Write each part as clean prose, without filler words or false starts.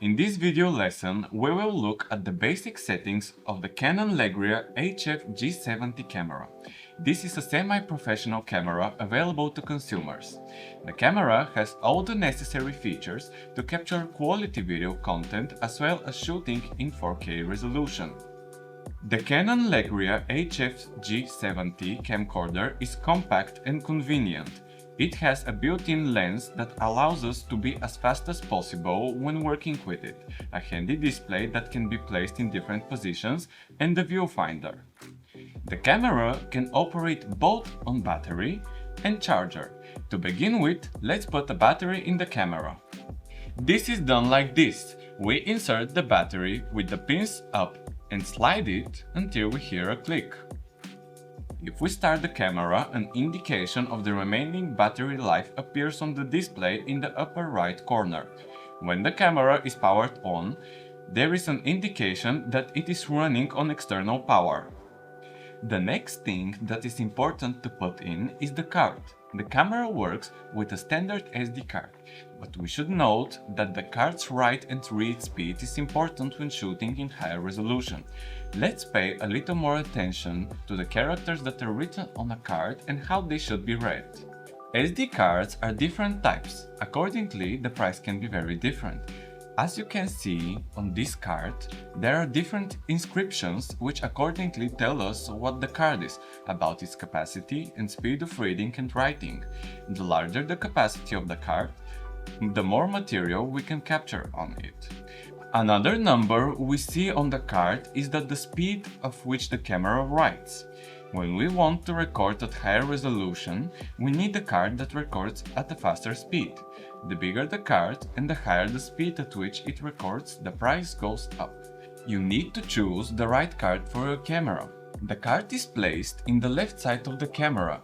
In this video lesson, we will look at the basic settings of the Canon Legria HF G70 camera. This is a semi-professional camera available to consumers. The camera has all the necessary features to capture quality video content as well as shooting in 4K resolution. The Canon Legria HF G70 camcorder is compact and convenient. It has a built-in lens that allows us to be as fast as possible when working with it, a handy display that can be placed in different positions, and the viewfinder. The camera can operate both on battery and charger. To begin with, let's put a battery in the camera. This is done like this. We insert the battery with the pins up and slide it until we hear a click. If we start the camera, an indication of the remaining battery life appears on the display in the upper right corner. When the camera is powered on, there is an indication that it is running on external power. The next thing that is important to put in is the card. The camera works with a standard SD card, but we should note that the card's write and read speed is important when shooting in higher resolution. Let's pay a little more attention to the characters that are written on a card and how they should be read. SD cards are different types. Accordingly, the price can be very different. As you can see on this card, there are different inscriptions which accordingly tell us what the card is, about its capacity and speed of reading and writing. The larger the capacity of the card, the more material we can capture on it. Another number we see on the card is that the speed of which the camera writes. When we want to record at higher resolution, we need a card that records at a faster speed. The bigger the card and the higher the speed at which it records, the price goes up. You need to choose the right card for your camera. The card is placed in the left side of the camera,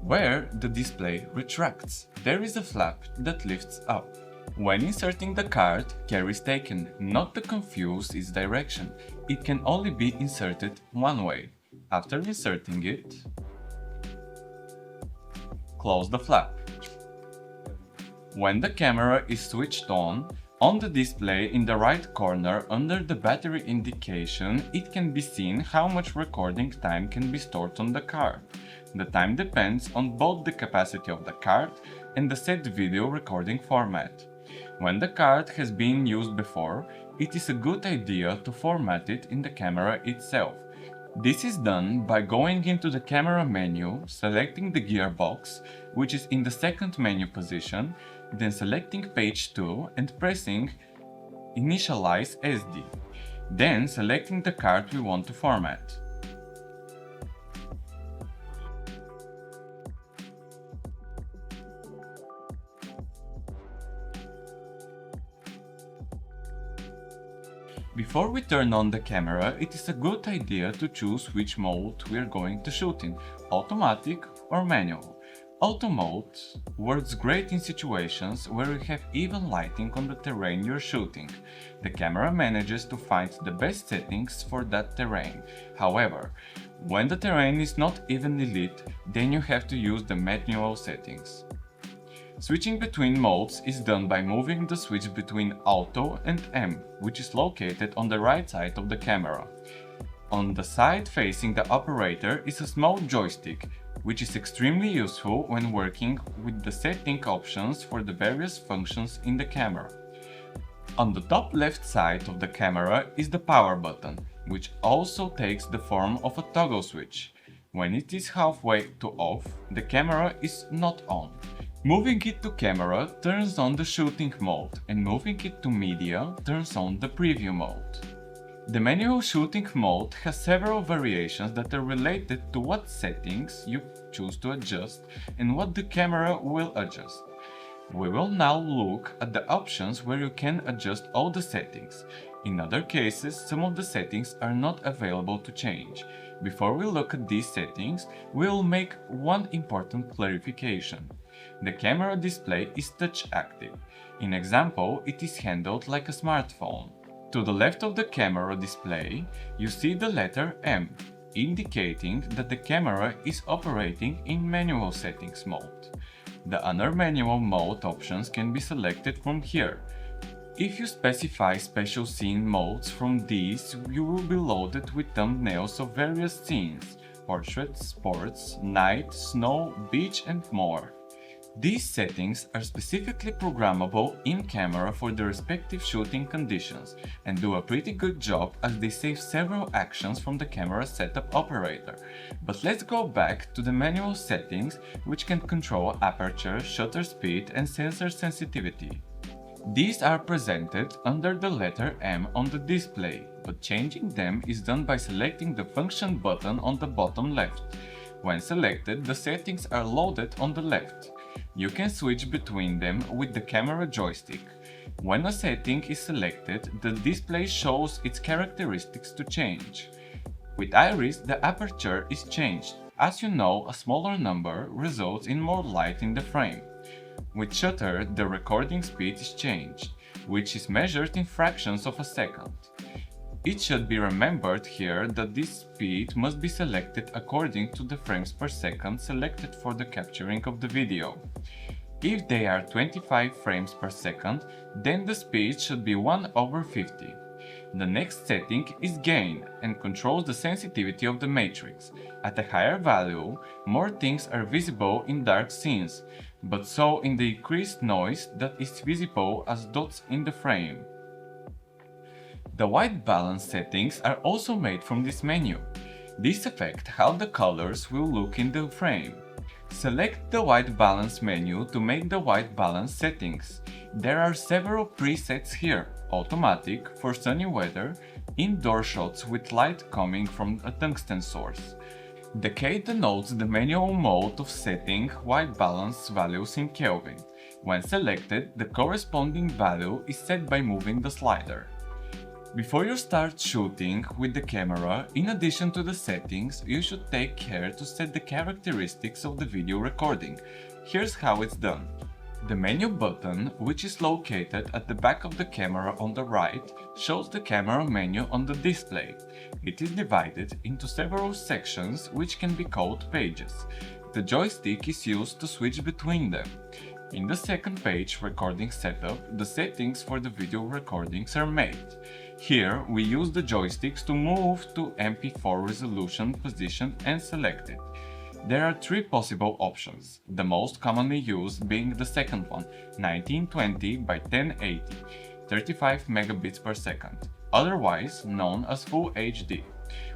where the display retracts. There is a flap that lifts up. When inserting the card, care is taken not to confuse its direction. It can only be inserted one way. After inserting it, close the flap. When the camera is switched on the display in the right corner under the battery indication, it can be seen how much recording time can be stored on the card. The time depends on both the capacity of the card and the set video recording format. When the card has been used before, it is a good idea to format it in the camera itself. This is done by going into the camera menu, selecting the gearbox, which is in the second menu position, then selecting page 2 and pressing Initialize SD. Then selecting the card we want to format. Before we turn on the camera, it is a good idea to choose which mode we are going to shoot in, automatic or manual. Auto mode works great in situations where you have even lighting on the terrain you're shooting. The camera manages to find the best settings for that terrain. However, when the terrain is not evenly lit, then you have to use the manual settings. Switching between modes is done by moving the switch between Auto and M, which is located on the right side of the camera. On the side facing the operator is a small joystick, which is extremely useful when working with the setting options for the various functions in the camera. On the top left side of the camera is the power button, which also takes the form of a toggle switch. When it is halfway to off, the camera is not on. Moving it to camera turns on the shooting mode, and moving it to media turns on the preview mode. The manual shooting mode has several variations that are related to what settings you choose to adjust and what the camera will adjust. We will now look at the options where you can adjust all the settings. In other cases, some of the settings are not available to change. Before we look at these settings, we will make one important clarification. The camera display is touch active. In example, it is handled like a smartphone. To the left of the camera display, you see the letter M, indicating that the camera is operating in manual settings mode. The other manual mode options can be selected from here. If you specify special scene modes from these, you will be loaded with thumbnails of various scenes: portraits, sports, night, snow, beach and more. These settings are specifically programmable in camera for the respective shooting conditions and do a pretty good job as they save several actions from the camera setup operator. But let's go back to the manual settings, which can control aperture, shutter speed and sensor sensitivity. These are presented under the letter M on the display, but changing them is done by selecting the function button on the bottom left. When selected, the settings are loaded on the left. You can switch between them with the camera joystick. When a setting is selected, the display shows its characteristics to change. With iris, the aperture is changed. As you know, a smaller number results in more light in the frame. With shutter, the recording speed is changed, which is measured in fractions of a second. It should be remembered here that this speed must be selected according to the frames per second selected for the capturing of the video. If they are 25 frames per second, then the speed should be 1/50. The next setting is gain and controls the sensitivity of the matrix. At a higher value, more things are visible in dark scenes, but so in the increased noise that is visible as dots in the frame. The white balance settings are also made from this menu. These affect how the colors will look in the frame. Select the white balance menu to make the white balance settings. There are several presets here: automatic for sunny weather, indoor shots with light coming from a tungsten source. The K denotes the manual mode of setting white balance values in Kelvin. When selected, the corresponding value is set by moving the slider. Before you start shooting with the camera, in addition to the settings, you should take care to set the characteristics of the video recording. Here's how it's done. The menu button, which is located at the back of the camera on the right, shows the camera menu on the display. It is divided into several sections which can be called pages. The joystick is used to switch between them. In the second page, Recording Setup, the settings for the video recordings are made. Here, we use the joysticks to move to MP4 resolution position and select it. There are three possible options, the most commonly used being the second one, 1920 by 1080, 35 megabits per second, otherwise known as Full HD.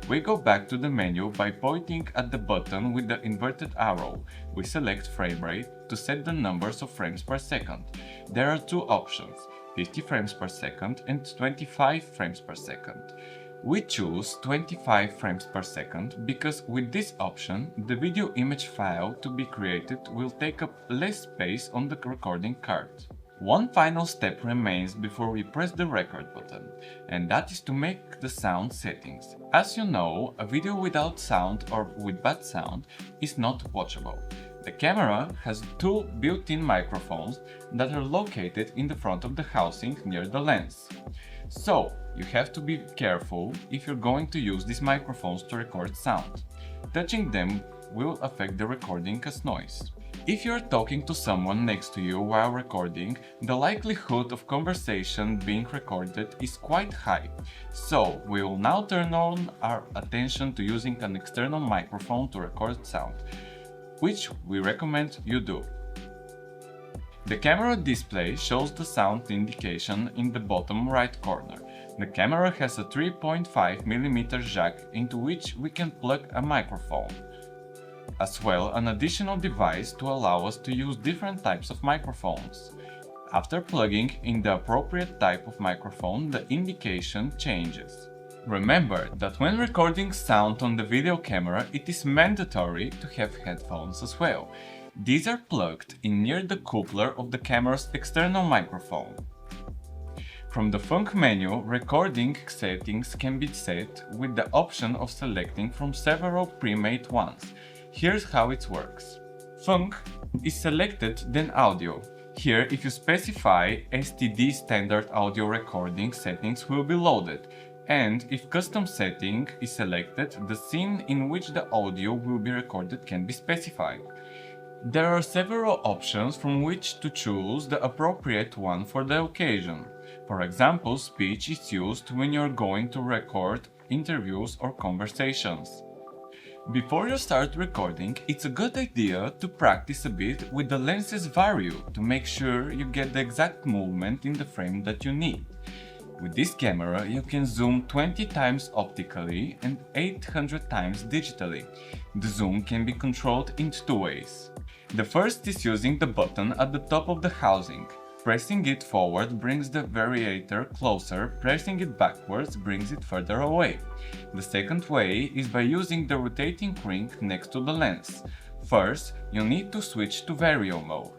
We go back to the menu by pointing at the button with the inverted arrow. We select frame rate to set the numbers of frames per second. There are two options, 50 frames per second and 25 frames per second. We choose 25 frames per second because with this option, the video image file to be created will take up less space on the recording card. One final step remains before we press the record button, and that is to make the sound settings. As you know, a video without sound or with bad sound is not watchable. The camera has two built-in microphones that are located in the front of the housing near the lens. So, you have to be careful if you're going to use these microphones to record sound. Touching them will affect the recording as noise. If you're talking to someone next to you while recording, the likelihood of conversation being recorded is quite high. So, we will now turn on our attention to using an external microphone to record sound, which we recommend you do. The camera display shows the sound indication in the bottom right corner. The camera has a 3.5mm jack into which we can plug a microphone, as well an additional device to allow us to use different types of microphones. After plugging in the appropriate type of microphone, the indication changes. Remember that when recording sound on the video camera, it is mandatory to have headphones as well. These are plugged in near the coupler of the camera's external microphone. From the Funk menu, recording settings can be set with the option of selecting from several pre-made ones. Here's how it works. Funk is selected, then Audio. Here, if you specify STD standard audio recording settings will be loaded, and if custom setting is selected, the scene in which the audio will be recorded can be specified. There are several options from which to choose the appropriate one for the occasion. For example, speech is used when you're going to record interviews or conversations. Before you start recording, it's a good idea to practice a bit with the lens's value to make sure you get the exact movement in the frame that you need. With this camera, you can zoom 20 times optically and 800 times digitally. The zoom can be controlled in two ways. The first is using the button at the top of the housing. Pressing it forward brings the variator closer, pressing it backwards brings it further away. The second way is by using the rotating ring next to the lens. First, you need to switch to vario mode.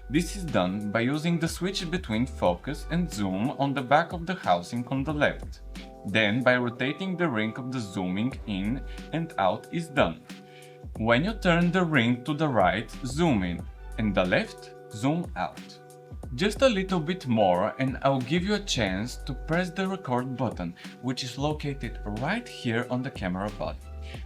This is done by using the switch between focus and zoom on the back of the housing on the left. Then, by rotating the ring of the zooming in and out is done. When you turn the ring to the right, zoom in, and the left, zoom out. Just a little bit more and I'll give you a chance to press the record button, which is located right here on the camera body.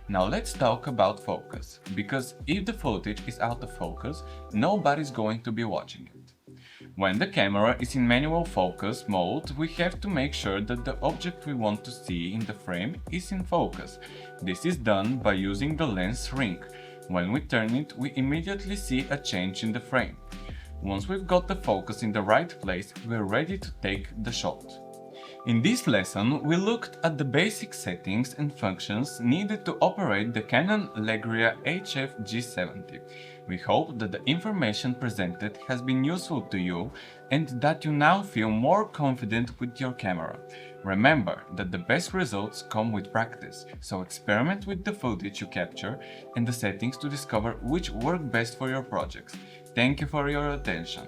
Now let's talk about focus, because if the footage is out of focus, nobody's going to be watching it. When the camera is in manual focus mode, we have to make sure that the object we want to see in the frame is in focus. This is done by using the lens ring. When we turn it, we immediately see a change in the frame. Once we've got the focus in the right place, we're ready to take the shot. In this lesson, we looked at the basic settings and functions needed to operate the Canon Legria HF G70. We hope that the information presented has been useful to you and that you now feel more confident with your camera. Remember that the best results come with practice, so experiment with the footage you capture and the settings to discover which work best for your projects. Thank you for your attention.